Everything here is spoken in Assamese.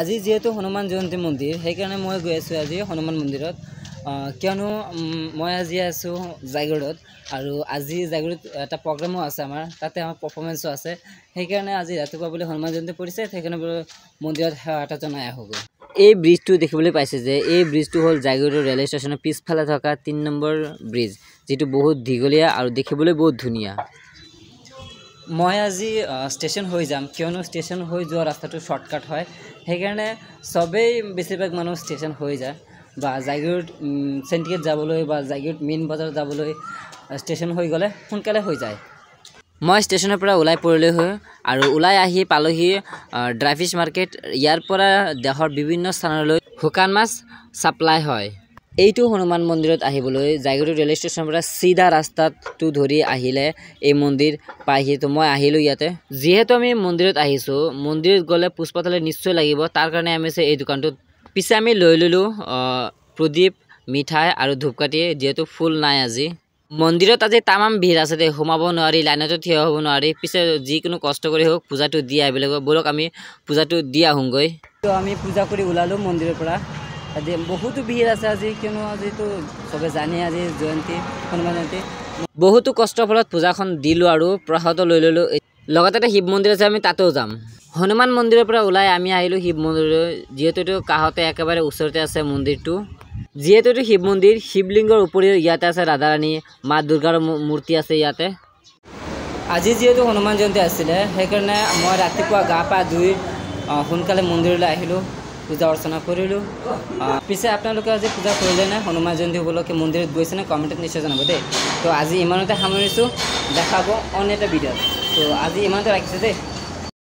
আজি যেহেতু হনুমান জয়ন্তী মন্দিৰ সেইকাৰণে মই গৈ আছোঁ আজি হনুমান মন্দিৰত কিয়নো মই আজি আছোঁ জাগিৰোডত আৰু আজি জাগিৰোড এটা প্ৰগ্ৰামো আছে আমাৰ তাতে আমাৰ পাৰফৰ্মেন্সো আছে সেইকাৰণে আজি ৰাতিপুৱা বুলি হনুমান জয়ন্তী পৰিছে সেইকাৰণে মন্দিৰত সেৱা এটা জনাই আহোগৈ এই ব্ৰিজটো দেখিবলৈ পাইছে যে এই ব্ৰিজটো হ'ল জাগিৰোড ৰেলৱে ষ্টেচনৰ পিছফালে থকা 3 নম্বৰ ব্ৰিজ যেটো বহুত দীঘলীয়া আৰু দেখিবলৈ বহুত ধুনীয়া মই আজি ষ্টেচন হৈ যাম কিয়নো ষ্টেচন হৈ যোৱা ৰাস্তাটো শৰ্টকাট হয় সেইকাৰণে সবেই বেছিভাগ মানুহ ষ্টেচন হৈ যায় বা জাগিৰোড চেণ্টিকেট যাবলৈ বা জাগিৰোড মেইন বজাৰ যাবলৈ ষ্টেচন হৈ গ'লে সোনকালে হৈ যায় মই ষ্টেচনৰ পৰা ওলাই পৰিলে হয় আৰু ওলাই আহি পালোহি ড্ৰাই ফিছ মাৰ্কেট ইয়াৰ পৰা দেশৰ বিভিন্ন স্থানলৈ শুকান মাছ সাপ্লাই হয় এইটো হনুমান মন্দিৰত আহিবলৈ জাগিৰোড ৰেল ষ্টেচনৰ পৰা সিধা ৰাস্তাটো ধৰি আহিলে এই মন্দিৰ পাইহি তো মই আহিলো ইয়াতে যেহেতু আমি মন্দিৰত আহিছো মন্দিৰত গলে পুষ্পাতলে নিশ্চয় লাগিব তাৰ কাৰণে আমি এই দোকানটো পিছে আমি লৈ ললো প্ৰদীপ মিঠাই আৰু ধূপকাঠি যেহেতু ফুল নাই আজি মন্দিৰত আজি তামাম ভিৰ আছে দে সোমাব নোৱাৰি লাইনতে থিয় হ'ব নোৱাৰি পিছে যিকোনো কষ্ট কৰি হোক পূজাটো দি আহিব লাগিব বলক আমি পূজাটো দি আহোঁগৈ তো আমি পূজা কৰি ওলালো মন্দিৰৰ পৰা আজি বহুতো ভিৰ আছে আজি কিয়নো আজি তো সবে জানে আজি জয়ন্তী হনুমান জয়ন্তী বহুতো কষ্টৰ ফলত পূজাখন দিলো আৰু প্ৰসাদ লৈ ললো লগতে শিৱ মন্দিৰ আছে আমি তাতেও যাম হনুমান মন্দিৰৰ পৰা ওলাই আমি আহিলো শিৱ মন্দিৰলৈ যেহেতু কাহতে একেবাৰে ওচৰতে আছে মন্দিৰটো যেহেতু শিৱ মন্দিৰ শিৱলিংগৰ উপৰিও ইয়াতে আছে ৰাধাৰাণী মা দুৰ্গাৰ মূৰ্তি আছে ইয়াতে আজি যেহেতু হনুমান জয়ন্তী আছিলে সেইকাৰণে মই ৰাতিপুৱা গা পা ধুই সোনকালে মন্দিৰলৈ আহিলো পূজা অৰ্চনা কৰিলো পিছে আপোনালোকে আজি পূজা কৰিলে নে হনুমান জয়ন্তী উপলক্ষে মন্দিৰত গৈছে নে কমেণ্টত নিশ্চয় জনাব দেই তো আজি ইমানতে সামৰিছোঁ দেখাব অন্য এটা ভিডিঅ'ত তো আজি ইমানতে ৰাখিছোঁ দেই